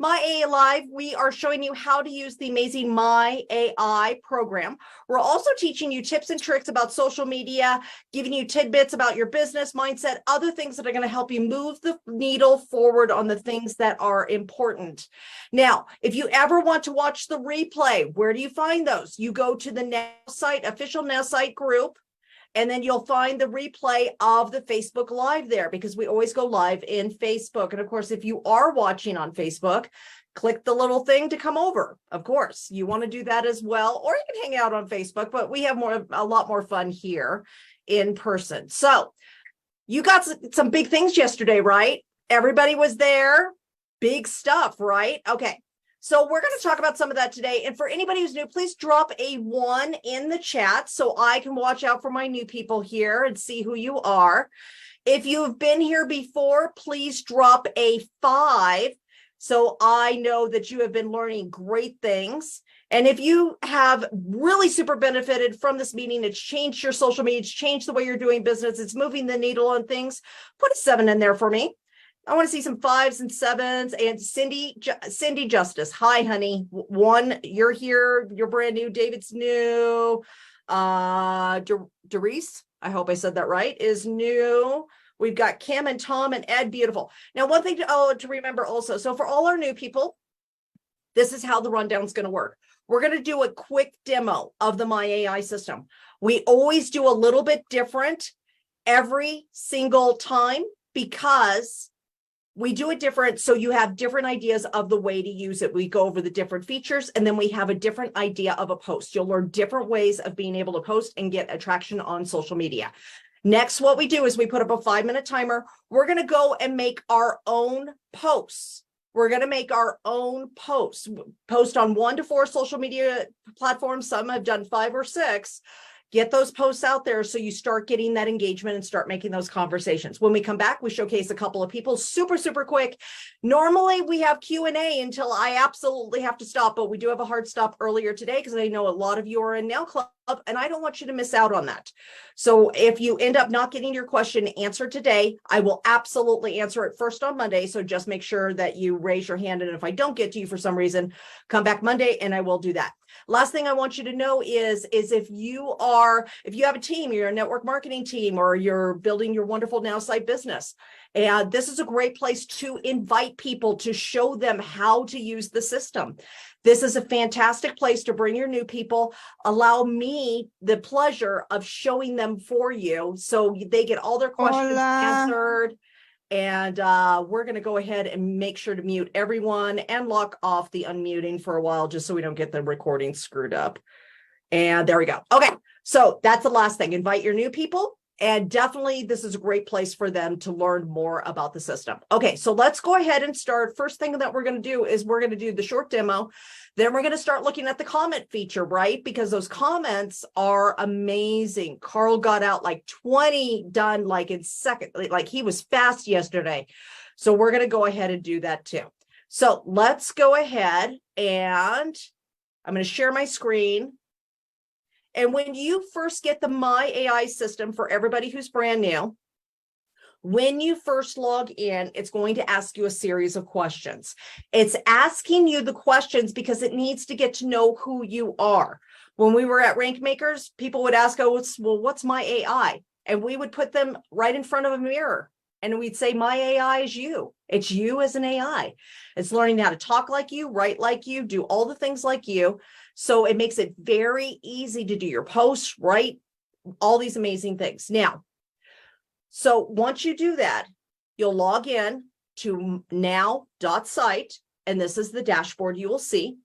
My AI Live, we are showing you how to use the amazing My AI program. We're also teaching you tips and tricks about social media, giving you tidbits about your business mindset, other things that are going to help you move the needle forward on the things that are important. Now, if you ever want to watch the replay, where do you find those? You go to the Nowsite, official Nowsite group, and then you'll find the replay of the Facebook Live there, because we always go live in Facebook. And of course, if you are watching on Facebook, click the little thing to come over. Of course, you want to do that as well, or you can hang out on Facebook, but we have a lot more fun here in person. So you got some big things yesterday, right? Everybody was there. Big stuff, right? Okay. So we're going to talk about some of that today. And for anybody who's new, please drop a 1 in the chat so I can watch out for my new people here and see who you are. If you've been here before, please drop a 5 so I know that you have been learning great things. And if you have really super benefited from this meeting, it's changed your social media, it's changed the way you're doing business, it's moving the needle on things, put a 7 in there for me. I want to see some 5s and 7s. And Cindy Justice. Hi, honey. 1, you're here. You're brand new. David's new. Doris, I hope I said that right, is new. We've got Kim and Tom and Ed. Beautiful. Now, one thing to remember also. So for all our new people, this is how the rundown is going to work. We're going to do a quick demo of the My AI system. We always do a little bit different every single time, because we do it different, so you have different ideas of the way to use it. We go over the different features, and then we have a different idea of a post. You'll learn different ways of being able to post and get attraction on social media. Next, what we do is we put up a 5-minute timer. We're going to go and make our own posts. We're going to make our own posts, post on 1 to 4 social media platforms. Some have done 5 or 6. Get those posts out there so you start getting that engagement and start making those conversations. When we come back, we showcase a couple of people super quick. Normally we have Q&A until I absolutely have to stop, but we do have a hard stop earlier today because I know a lot of you are in Nail Club, and I don't want you to miss out on that. So if you end up not getting your question answered today, I will absolutely answer it first on Monday. So just make sure that you raise your hand. And if I don't get to you for some reason, come back Monday and I will do that. Last thing I want you to know is if you have a team, you're a network marketing team, or you're building your wonderful Nowsite business, and this is a great place to invite people, to show them how to use the system. This is a fantastic place to bring your new people. Allow me the pleasure of showing them for you so they get all their questions answered. And we're going to go ahead and make sure to mute everyone and lock off the unmuting for a while, just so we don't get the recording screwed up. And there we go. Okay, so that's the last thing. Invite your new people. And definitely, this is a great place for them to learn more about the system. Okay, so let's go ahead and start. First thing that we're going to do is we're going to do the short demo. Then we're going to start looking at the comment feature, right? Because those comments are amazing. Carl got out like 20 done like in seconds. Like he was fast yesterday. So we're going to go ahead and do that too. So let's go ahead, and I'm going to share my screen. And when you first get the My AI system, for everybody who's brand new, when you first log in, it's going to ask you a series of questions. It's asking you the questions because it needs to get to know who you are. When we were at Rank Makers, people would ask us, well, what's my AI? And we would put them right in front of a mirror. And we'd say, my AI is you. It's you as an AI. It's learning how to talk like you, write like you, do all the things like you. So it makes it very easy to do your posts, write all these amazing things. Now, so once you do that, you'll log in to now.site, and this is the dashboard you will see.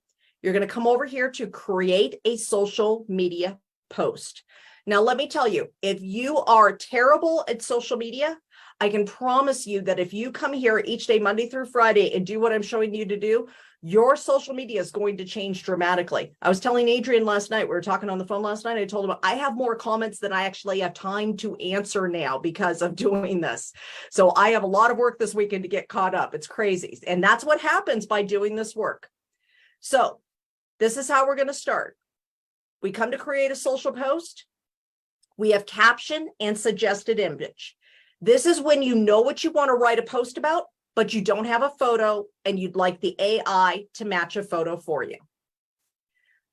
You're going to come over here to create a social media post. Now, let me tell you, if you are terrible at social media, I can promise you that if you come here each day, Monday through Friday, and do what I'm showing you to do, your social media is going to change dramatically. I was telling Adrian last night, we were talking on the phone last night, I told him I have more comments than I actually have time to answer now because of doing this. So I have a lot of work this weekend to get caught up. It's crazy. And that's what happens by doing this work. So this is how we're going to start. We come to create a social post. We have caption and suggested image. This is when you know what you want to write a post about, but you don't have a photo and you'd like the AI to match a photo for you.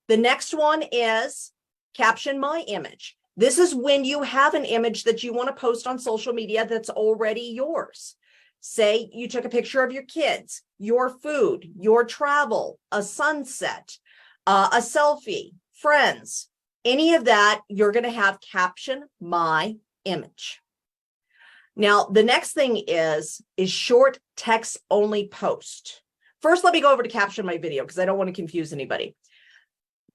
The next one is caption my image. This is when you have an image that you want to post on social media that's already yours. Say you took a picture of your kids, your food, your travel, a sunset, a selfie, friends, any of that, you're going to have caption my image. Now, the next thing is short text only post. First, let me go over to caption my video because I don't want to confuse anybody.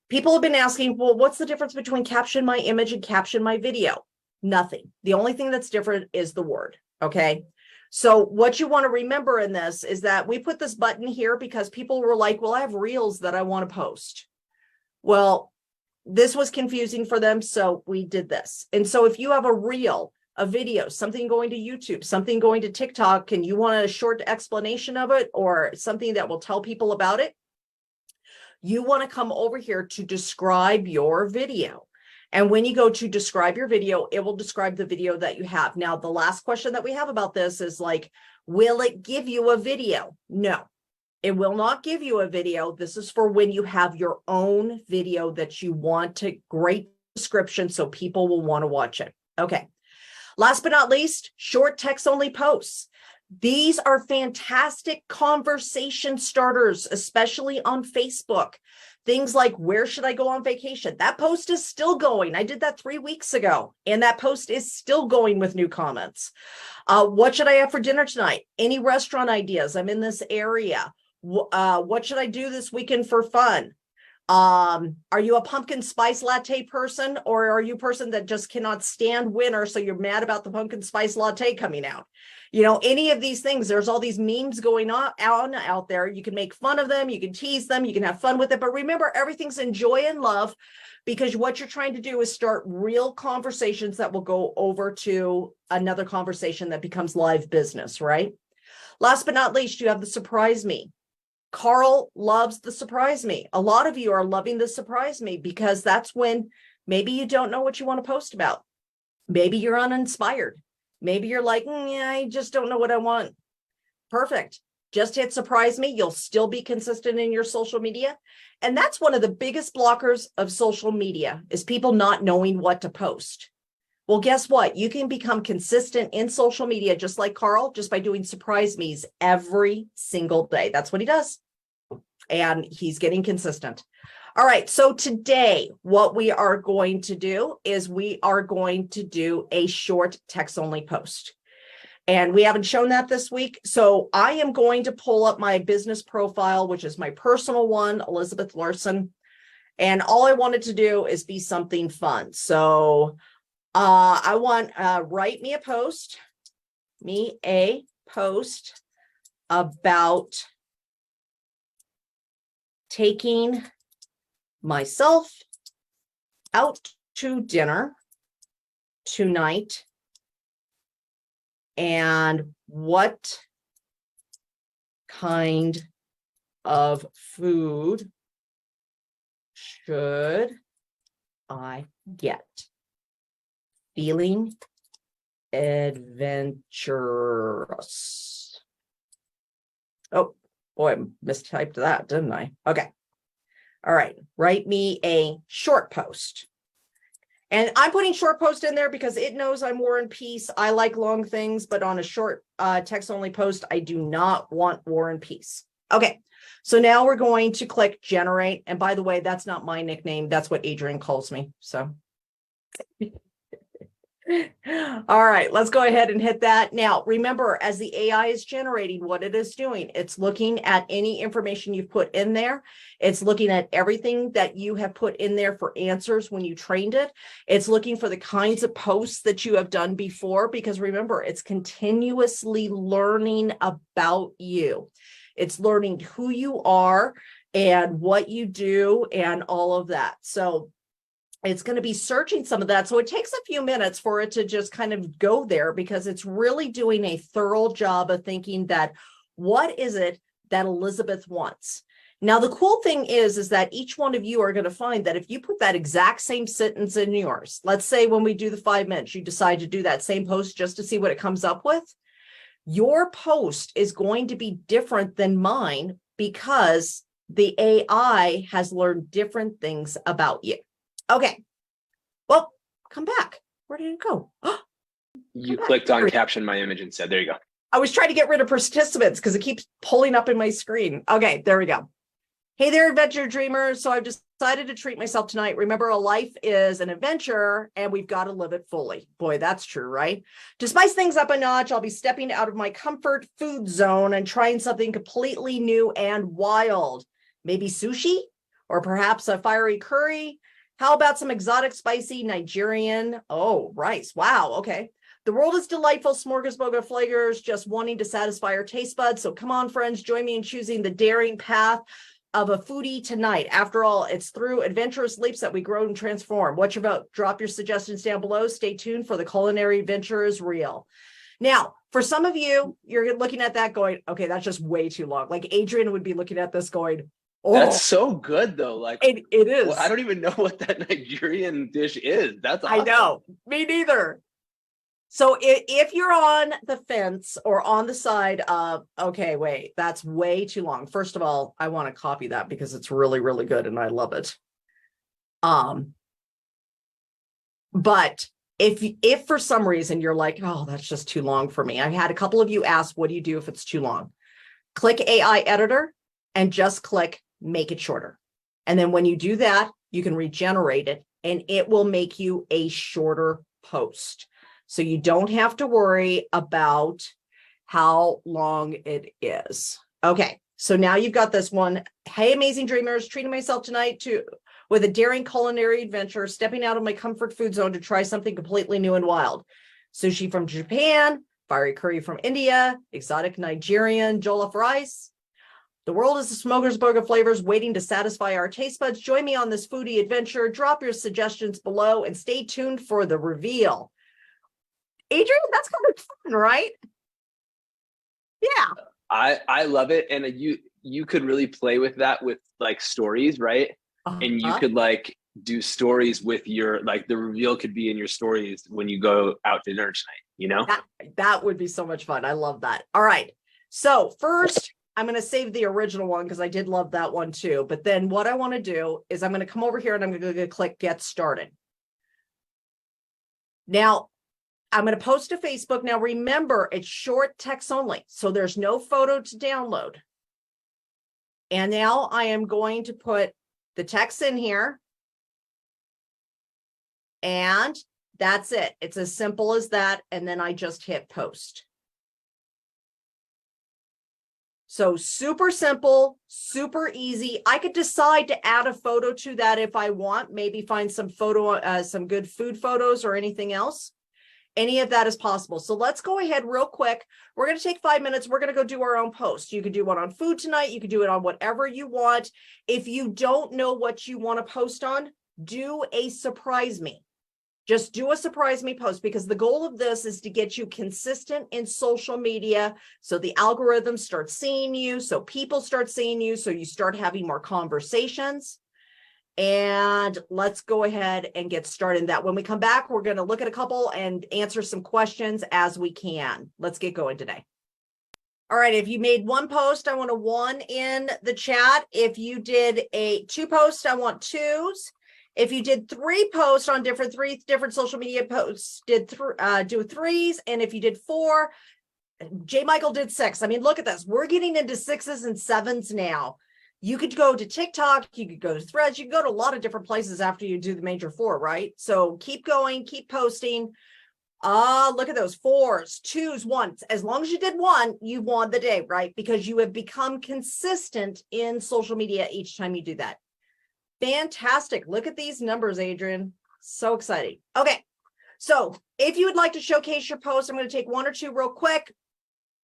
People have been asking, well, what's the difference between caption my image and caption my video? Nothing. The only thing that's different is the word, okay? So what you want to remember in this is that we put this button here because people were like, well, I have reels that I want to post. Well, this was confusing for them, so we did this. And so if you have a reel, a video, something going to YouTube, something going to TikTok, and you want a short explanation of it or something that will tell people about it, you want to come over here to describe your video. And when you go to describe your video, it will describe the video that you have. Now, the last question that we have about this is like, will it give you a video? No, it will not give you a video. This is for when you have your own video that you want to great description so people will want to watch it. Okay. Last but not least, short text only posts. These are fantastic conversation starters, especially on Facebook. Things like, where should I go on vacation? That post is still going. I did that 3 weeks ago, and that post is still going with new comments. What should I have for dinner tonight? Any restaurant ideas? I'm in this area. What should I do this weekend for fun? Are you a pumpkin spice latte person, or are you a person that just cannot stand winter, so you're mad about the pumpkin spice latte coming out? You know, any of these things, there's all these memes going on out there. You can make fun of them, you can tease them, you can have fun with it, but remember, everything's in joy and love, because what you're trying to do is start real conversations that will go over to another conversation that becomes live business, right? Last but not least, you have the surprise me. Carl loves the surprise me. A lot of you are loving the surprise me because that's when maybe you don't know what you want to post about. Maybe you're uninspired. Maybe you're like, yeah, I just don't know what I want. Perfect. Just hit surprise me. You'll still be consistent in your social media. And that's one of the biggest blockers of social media is people not knowing what to post. Well, guess what? You can become consistent in social media, just like Carl, just by doing surprise me's every single day. That's what he does. And he's getting consistent. All right. So today, what we are going to do is we are going to do a short text only post. And we haven't shown that this week. So I am going to pull up my business profile, which is my personal one, Elizabeth Larson. And all I wanted to do is be something fun. So I want write me a post about taking myself out to dinner tonight and what kind of food should I get? Feeling adventurous. Oh, boy, I mistyped that, didn't I? Okay. All right. Write me a short post. And I'm putting short post in there because it knows I'm War and Peace. I like long things, but on a short text only post, I do not want War and Peace. Okay. So now we're going to click generate. And by the way, that's not my nickname. That's what Adrian calls me. So. All right, let's go ahead and hit that. Now, remember, as the AI is generating what it is doing, it's looking at any information you've put in there. It's looking at everything that you have put in there for answers when you trained it. It's looking for the kinds of posts that you have done before, because remember, it's continuously learning about you. It's learning who you are and what you do and all of that. So it's going to be searching some of that. So it takes a few minutes for it to just kind of go there, because it's really doing a thorough job of thinking that what is it that Elizabeth wants? Now, the cool thing is that each one of you are going to find that if you put that exact same sentence in yours, let's say when we do the 5 minutes, you decide to do that same post just to see what it comes up with. Your post is going to be different than mine because the AI has learned different things about you. Okay. Well, come back. Where did it go? You clicked on caption my image and said, there you go. I was trying to get rid of participants because it keeps pulling up in my screen. Okay, there we go. Hey there, adventure dreamers. So I've decided to treat myself tonight. Remember, a life is an adventure and we've got to live it fully. Boy, that's true, right? To spice things up a notch, I'll be stepping out of my comfort food zone and trying something completely new and wild. Maybe sushi or perhaps a fiery curry. How about some exotic, spicy Nigerian? Oh, rice. Wow. Okay. The world is delightful, smorgasbord of flavors, just wanting to satisfy our taste buds. So come on, friends, join me in choosing the daring path of a foodie tonight. After all, it's through adventurous leaps that we grow and transform. What's your vote? Drop your suggestions down below. Stay tuned for the culinary adventure is real. Now, for some of you, you're looking at that going, okay, that's just way too long. Like Adrian would be looking at this going, oh, that's so good though. Like it is. Well, I don't even know what that Nigerian dish is. That's awesome. I know, me neither. So if you're on the fence or on the side of, okay, wait, that's way too long. First of all, I want to copy that because it's really, really good and I love it. But if for some reason you're like, oh, that's just too long for me. I've had a couple of you ask, what do you do if it's too long? Click AI editor and just click make it shorter. And then when you do that, you can regenerate it and it will make you a shorter post. So you don't have to worry about how long it is. Okay, so now you've got this one. Hey, amazing dreamers, treating myself tonight with a daring culinary adventure, stepping out of my comfort food zone to try something completely new and wild. Sushi from Japan, fiery curry from India, exotic Nigerian jollof rice. The world is a smorgasbord of flavors waiting to satisfy our taste buds. Join me on this foodie adventure. Drop your suggestions below and stay tuned for the reveal. Adrian, that's kind of fun, right? Yeah. I love it. And you could really play with that with like stories, right? And you could like do stories with your, like the reveal could be in your stories when you go out to dinner tonight, you know? That would be so much fun. I love that. All right. So first, I'm going to save the original one because I did love that one too. But then what I want to do is I'm going to come over here and I'm going to click get started. Now, I'm going to post to Facebook. Now, remember, it's short text only, so there's no photo to download. And now I am going to put the text in here. And that's it. It's as simple as that. And then I just hit post. So super simple, super easy. I could decide to add a photo to that if I want, maybe find some some good food photos or anything else. Any of that is possible. So let's go ahead real quick. We're going to take 5 minutes. We're going to go do our own post. You could do one on food tonight. You could do it on whatever you want. If you don't know what you want to post on, do a surprise me. Just do a surprise me post because the goal of this is to get you consistent in social media. So the algorithm starts seeing you. So people start seeing you. So you start having more conversations. And let's go ahead and get started that. When we come back, we're going to look at a couple and answer some questions as we can. Let's get going today. All right. If you made one post, I want a 1 in the chat. If you did 2 posts, I want 2s. If you did 3 posts on three different social media posts, do 3s. And if you did 4, J. Michael did 6. I mean, look at this. We're getting into 6s and 7s now. You could go to TikTok, you could go to Threads, you can go to a lot of different places after you do the major 4, right? So keep going, keep posting. Look at those 4s, 2s, 1s. As long as you did 1, you won the day, right? Because you have become consistent in social media each time you do that. Fantastic. Look at these numbers, Adrian. So exciting. Okay. So if you would like to showcase your post, I'm going to take 1 or 2 real quick.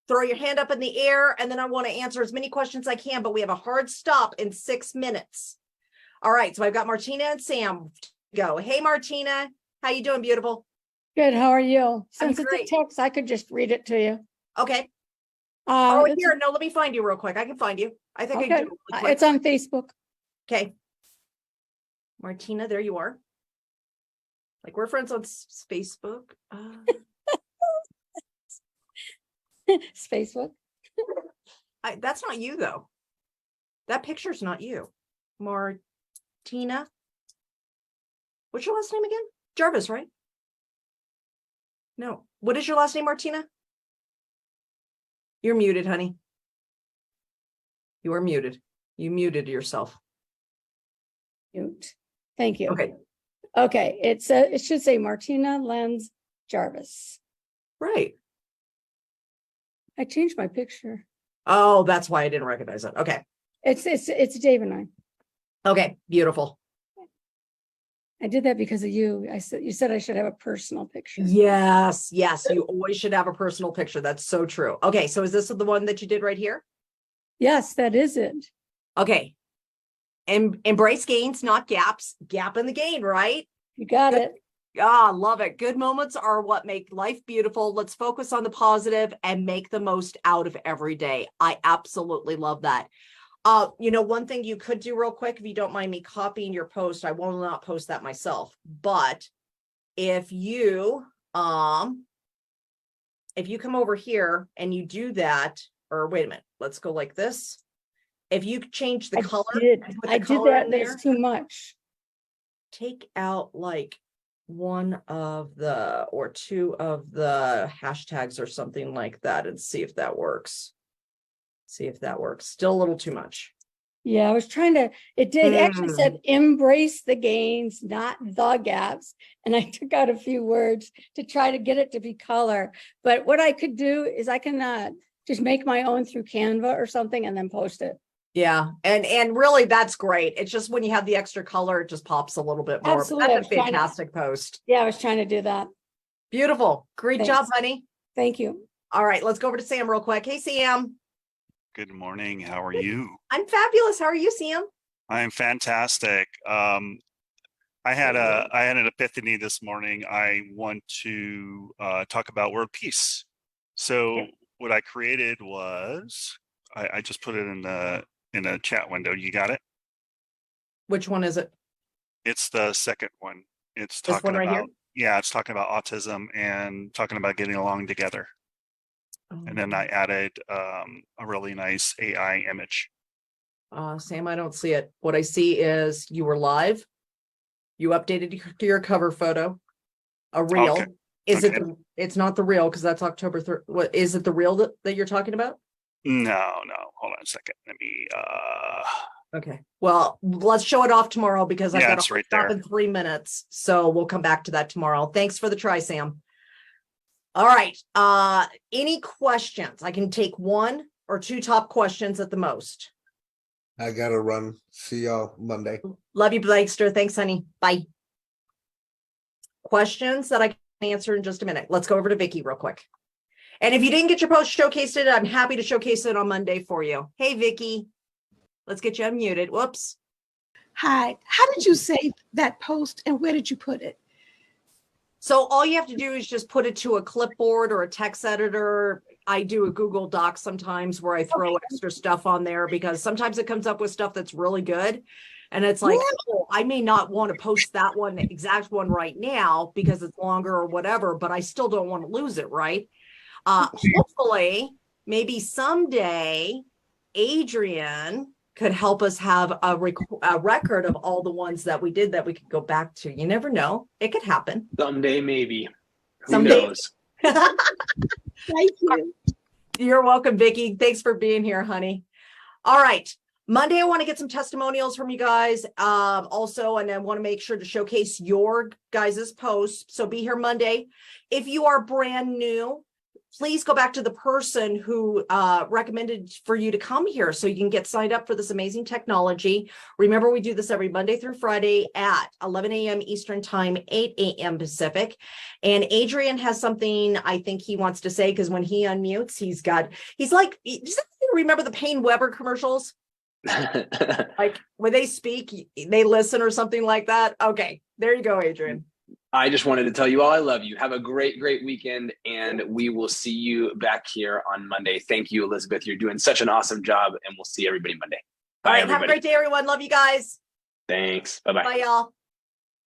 Throw your hand up in the air, and then I want to answer as many questions as I can, but we have a hard stop in 6 minutes. All right, so I've got Martina and Sam to go. Hey, Martina, how you doing, beautiful? Good, how are you? Since I'm it's a text, I could just read it to you. Okay. Here, no, let me find you real quick. I can find you. I think okay. I do. Really quick. It's on Facebook. Okay. Martina, there you are. Like we're friends on Facebook. Facebook. That's not you though. That picture's not you. Martina. What's your last name again? Jarvis, right? No. What is your last name, Martina? You're muted, honey. You are muted. You muted yourself. Mute. Thank you. Okay. Okay. It should say Martina Lenz Jarvis. Right. I changed my picture. Oh, that's why I didn't recognize it. Okay. It's Dave and I. Okay. Beautiful. I did that because of you. You said I should have a personal picture. Yes. Yes. You always should have a personal picture. That's so true. Okay. So is this the one that you did right here? Yes, that is it. Okay. Embrace gains, not gaps. Gap in the gain, right? You got Good. it. Ah, love it. Good moments are what make life beautiful. Let's focus on the positive and make the most out of every day. I absolutely love that. One thing you could do real quick, if you don't mind me copying your post, I will not post that myself. But if you come over here and you do that, or wait a minute, let's go like this. If you change the color, I did that. There's too much. Take out like one of the or two of the hashtags or something like that and see if that works. Still a little too much. Yeah, I was trying to, it actually said embrace the gains, not the gaps. And I took out a few words to try to get it to be color. But what I could do is I can just make my own through Canva or something and then post it. Yeah. And really that's great. It's just when you have the extra color, it just pops a little bit more. Absolutely. That's a fantastic post. Yeah, I was trying to do that. Beautiful. Great Thanks. job, honey. Thank you. All right, let's go over to Sam real quick. Hey, Sam. Good morning. How are you? I'm fabulous. How are you, Sam? I'm fantastic. I had an epiphany this morning. I want to talk about world peace. So what I created was I just put it in a chat window. You got it? Which one is it? It's the second one. It's This talking one right about here? yeah, it's talking about autism and talking about getting along together. And then I added a really nice AI image. Sam, I don't see it. What I see is you were live. You updated your cover photo, a reel. Okay. Is Okay. it's not the reel because that's October 3rd. What is it, the reel that you're talking about? No. Hold on a second. Let me Okay. Well, let's show it off tomorrow because I've yeah, got it's to right stop there. in 3 minutes. So we'll come back to that tomorrow. Thanks for the try, Sam. All right. Any questions? I can take one or two top questions at the most. I gotta run. See y'all Monday. Love you, Blakester. Thanks, honey. Bye. Questions that I can answer in just a minute. Let's go over to Vicky real quick. And if you didn't get your post showcased it, I'm happy to showcase it on Monday for you. Hey, Vicky. Let's get you unmuted. Whoops. Hi. How did you save that post and where did you put it? So all you have to do is just put it to a clipboard or a text editor. I do a Google Doc sometimes where I throw extra stuff on there because sometimes it comes up with stuff that's really good. And it's like, oh, I may not want to post that one, the exact one right now because it's longer or whatever, but I still don't want to lose it, right? Hopefully, maybe someday, Adrian could help us have a record of all the ones that we did that we could go back to. You never know. It could happen. Someday, maybe. Who Someday. knows? Thank you. You're welcome, Vicky. Thanks for being here, honey. All right. Monday, I want to get some testimonials from you guys. Also, and I want to make sure to showcase your guys' posts. So be here Monday. If you are brand new, please go back to the person who recommended for you to come here so you can get signed up for this amazing technology. Remember, we do this every Monday through Friday at 11 a.m. Eastern time, 8 a.m. Pacific. And Adrian has something I think he wants to say because when he unmutes, he's like, does anybody remember the Payne Weber commercials? Like when they speak, they listen or something like that. Okay, there you go, Adrian. I just wanted to tell you all I love you. Have a great, great weekend, and we will see you back here on Monday. Thank you, Elizabeth. You're doing such an awesome job, and we'll see everybody Monday. Bye, All right, everybody. have a great day, everyone. Love you guys. Thanks. Bye-bye. Bye, y'all.